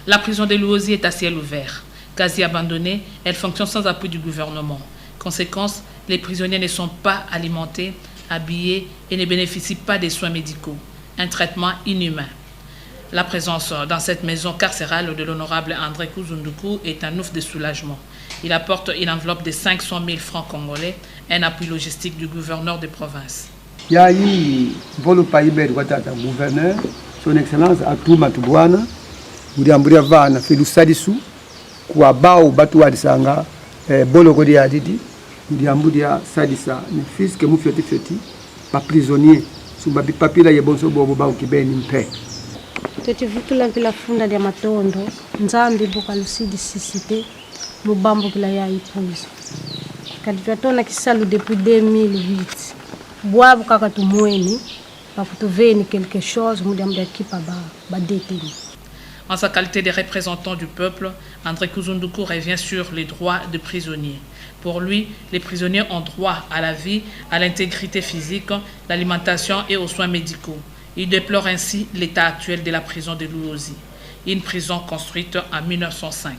La prison de Luozi est à ciel ouvert. Quasi abandonnée, elle fonctionne sans appui du gouvernement. Conséquence, les prisonniers ne sont pas alimentés, habillés et ne bénéficient pas des soins médicaux. Un traitement inhumain. La présence dans cette maison carcérale de l'honorable André Kouzundoukou est un ouf de soulagement. Il apporte une enveloppe de 500 000 francs congolais, un appui logistique du gouverneur de province. Il y a eu le gouverneur, son excellence Atuma Tubwana, Muriamburia Vana, Felu Sadisu, Kouabao Batuadisanga, Bologodi Adidi, Muriamburia Sadisa, le fils que nous fêti, pas prisonnier, sous Babi Papila Yabonso Bobo Kibeni Mpe. Tutivukila vila funda dia matondo, nzambi buka lusidi sisite, mubambo kila ya ipuzo. Kadipatona kisalu depuis 2008. Boabu kaka tumweni, pakutuveni quelque chose, mudamda kipa ba détenu. En sa qualité de représentant du peuple, André Kouzundoukou revient sur les droits des prisonniers. Pour lui, les prisonniers ont droit à la vie, à l'intégrité physique, l'alimentation et aux soins médicaux. Il déplore ainsi l'état actuel de la prison de Luozi, une prison construite en 1905.